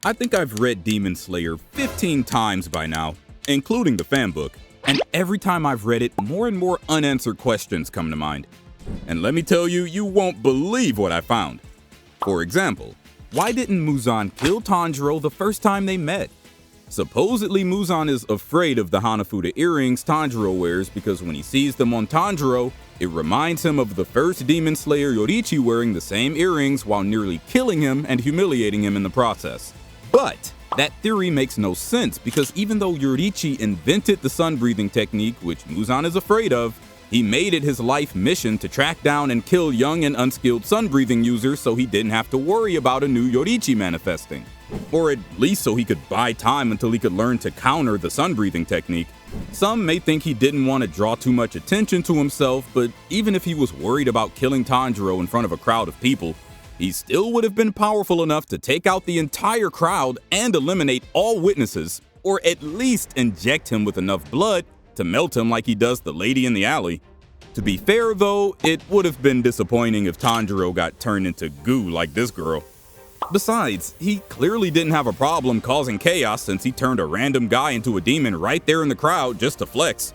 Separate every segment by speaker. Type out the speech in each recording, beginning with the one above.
Speaker 1: I think I've read Demon Slayer 15 times by now, including the fan book, and every time I've read it, more and more unanswered questions come to mind. And let me tell you, you won't believe what I found. For example, why didn't Muzan kill Tanjiro the first time they met? Supposedly, Muzan is afraid of the Hanafuda earrings Tanjiro wears because when he sees them on Tanjiro, it reminds him of the first Demon Slayer Yoriichi wearing the same earrings while nearly killing him and humiliating him in the process. But that theory makes no sense because even though Yoriichi invented the sun-breathing technique, which Muzan is afraid of, he made it his life mission to track down and kill young and unskilled sun-breathing users so he didn't have to worry about a new Yoriichi manifesting. Or at least so he could buy time until he could learn to counter the sun-breathing technique. Some may think he didn't want to draw too much attention to himself, but even if he was worried about killing Tanjiro in front of a crowd of people, he still would have been powerful enough to take out the entire crowd and eliminate all witnesses, or at least inject him with enough blood to melt him like he does the lady in the alley. To be fair though, it would have been disappointing if Tanjiro got turned into goo like this girl. Besides, he clearly didn't have a problem causing chaos since he turned a random guy into a demon right there in the crowd just to flex.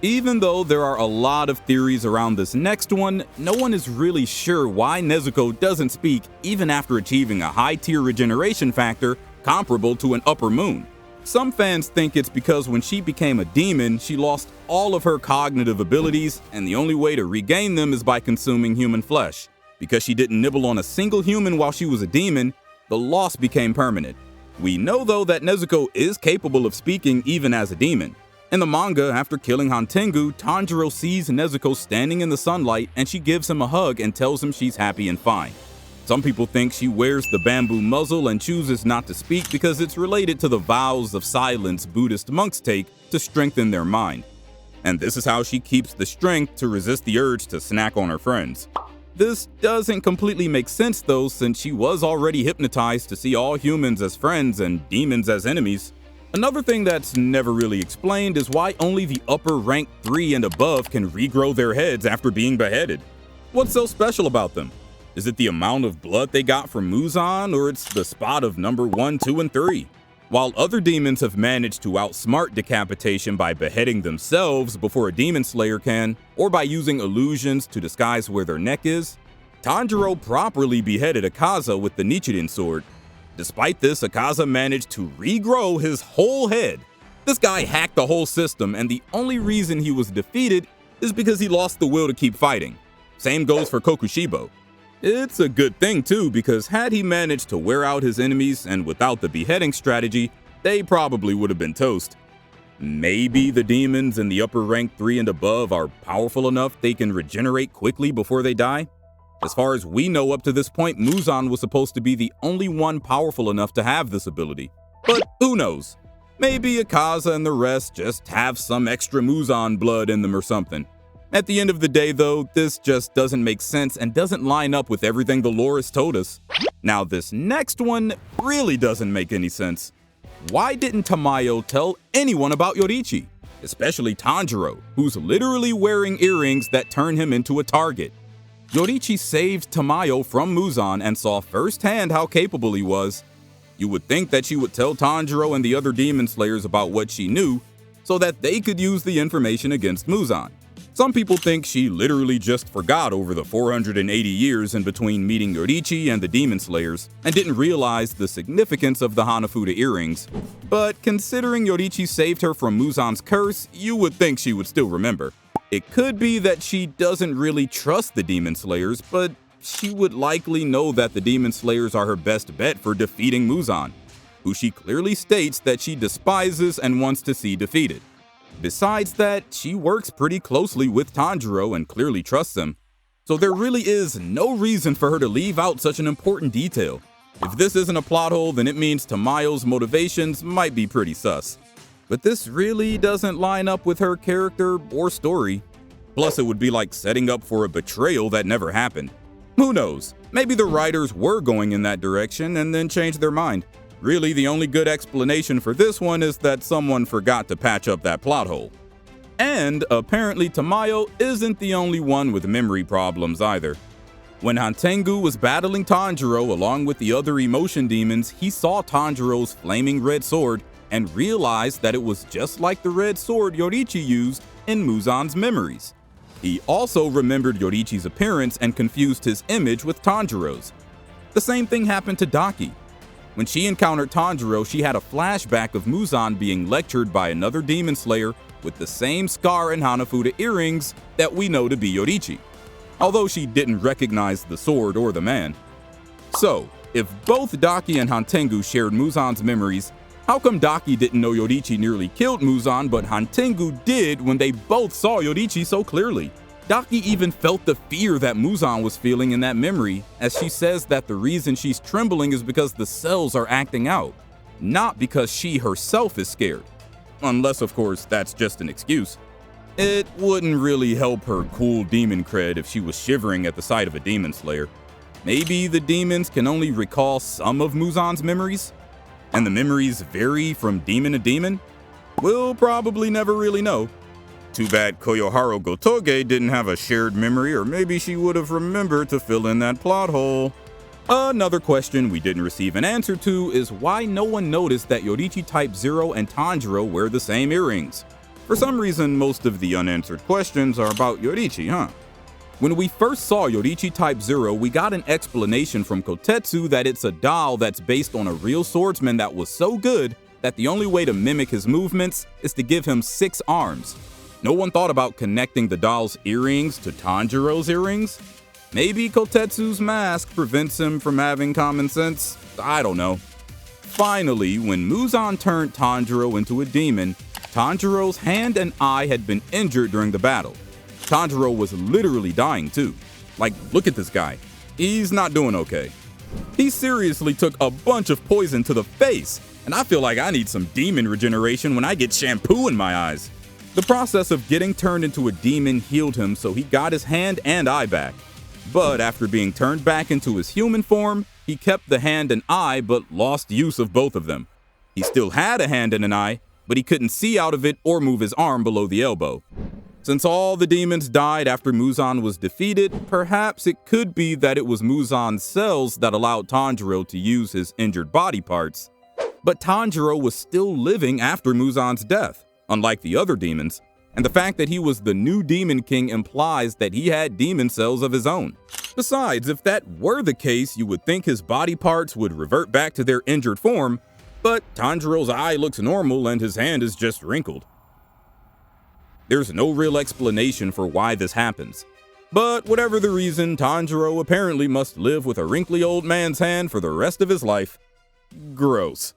Speaker 1: Even though there are a lot of theories around this next one, no one is really sure why Nezuko doesn't speak even after achieving a high-tier regeneration factor comparable to an upper moon. Some fans think it's because when she became a demon, she lost all of her cognitive abilities, and the only way to regain them is by consuming human flesh. Because she didn't nibble on a single human while she was a demon, the loss became permanent. We know though that Nezuko is capable of speaking even as a demon. In the manga, after killing Hantegu, Tanjiro sees Nezuko standing in the sunlight and she gives him a hug and tells him she's happy and fine. Some people think she wears the bamboo muzzle and chooses not to speak because it's related to the vows of silence Buddhist monks take to strengthen their mind. And this is how she keeps the strength to resist the urge to snack on her friends. This doesn't completely make sense though, since she was already hypnotized to see all humans as friends and demons as enemies. Another thing that's never really explained is why only the upper rank 3 and above can regrow their heads after being beheaded. What's so special about them? Is it the amount of blood they got from Muzan, or it's the spot of number 1, 2, and 3? While other demons have managed to outsmart decapitation by beheading themselves before a demon slayer can, or by using illusions to disguise where their neck is, Tanjiro properly beheaded Akaza with the Nichiren sword. Despite this, Akaza managed to regrow his whole head. This guy hacked the whole system, and the only reason he was defeated is because he lost the will to keep fighting. Same goes for Kokushibo. It's a good thing too, because had he managed to wear out his enemies and without the beheading strategy, they probably would have been toast. Maybe the demons in the upper rank 3 and above are powerful enough they can regenerate quickly before they die? As far as we know up to this point, Muzan was supposed to be the only one powerful enough to have this ability. But who knows? Maybe Akaza and the rest just have some extra Muzan blood in them or something. At the end of the day though, this just doesn't make sense and doesn't line up with everything the lore has told us. Now this next one really doesn't make any sense. Why didn't Tamayo tell anyone about Yoriichi? Especially Tanjiro, who's literally wearing earrings that turn him into a target. Yoriichi saved Tamayo from Muzan and saw firsthand how capable he was. You would think that she would tell Tanjiro and the other demon slayers about what she knew, so that they could use the information against Muzan. Some people think she literally just forgot over the 480 years in between meeting Yoriichi and the Demon Slayers, and didn't realize the significance of the Hanafuda earrings. But considering Yoriichi saved her from Muzan's curse, you would think she would still remember. It could be that she doesn't really trust the Demon Slayers, but she would likely know that the Demon Slayers are her best bet for defeating Muzan, who she clearly states that she despises and wants to see defeated. Besides that, she works pretty closely with Tanjiro and clearly trusts him, so there really is no reason for her to leave out such an important detail. If this isn't a plot hole, then it means Tamayo's motivations might be pretty sus. But this really doesn't line up with her character or story. Plus, it would be like setting up for a betrayal that never happened. Who knows? Maybe the writers were going in that direction and then changed their mind. Really, the only good explanation for this one is that someone forgot to patch up that plot hole. And apparently Tamayo isn't the only one with memory problems either. When Hantegu was battling Tanjiro along with the other emotion demons, he saw Tanjiro's flaming red sword and realized that it was just like the red sword Yoriichi used in Muzan's memories. He also remembered Yoriichi's appearance and confused his image with Tanjiro's. The same thing happened to Daki. When she encountered Tanjiro, she had a flashback of Muzan being lectured by another demon slayer with the same scar and Hanafuda earrings that we know to be Yoriichi, although she didn't recognize the sword or the man. So, if both Daki and Hantegu shared Muzan's memories, how come Daki didn't know Yoriichi nearly killed Muzan, but Hantegu did when they both saw Yoriichi so clearly? Daki even felt the fear that Muzan was feeling in that memory, as she says that the reason she's trembling is because the cells are acting out, not because she herself is scared. Unless, of course, that's just an excuse. It wouldn't really help her cool demon cred if she was shivering at the sight of a demon slayer. Maybe the demons can only recall some of Muzan's memories? And the memories vary from demon to demon? We'll probably never really know. Too bad Koyoharu Gotoge didn't have a shared memory, or maybe she would have remembered to fill in that plot hole. Another question we didn't receive an answer to is why no one noticed that Yoriichi Type 0 and Tanjiro wear the same earrings. For some reason, most of the unanswered questions are about Yoriichi, huh? When we first saw Yoriichi Type 0, we got an explanation from Kotetsu that it's a doll that's based on a real swordsman that was so good that the only way to mimic his movements is to give him 6 arms. No one thought about connecting the doll's earrings to Tanjiro's earrings? Maybe Kotetsu's mask prevents him from having common sense? I don't know. Finally, when Muzan turned Tanjiro into a demon, Tanjiro's hand and eye had been injured during the battle. Tanjiro was literally dying too. Like, look at this guy. He's not doing okay. He seriously took a bunch of poison to the face, and I feel like I need some demon regeneration when I get shampoo in my eyes. The process of getting turned into a demon healed him, so he got his hand and eye back. But after being turned back into his human form, he kept the hand and eye but lost use of both of them. He still had a hand and an eye, but he couldn't see out of it or move his arm below the elbow. Since all the demons died after Muzan was defeated, perhaps it could be that it was Muzan's cells that allowed Tanjiro to use his injured body parts. But Tanjiro was still living after Muzan's death, unlike the other demons, and the fact that he was the new Demon King implies that he had demon cells of his own. Besides, if that were the case, you would think his body parts would revert back to their injured form, but Tanjiro's eye looks normal and his hand is just wrinkled. There's no real explanation for why this happens. But whatever the reason, Tanjiro apparently must live with a wrinkly old man's hand for the rest of his life. Gross.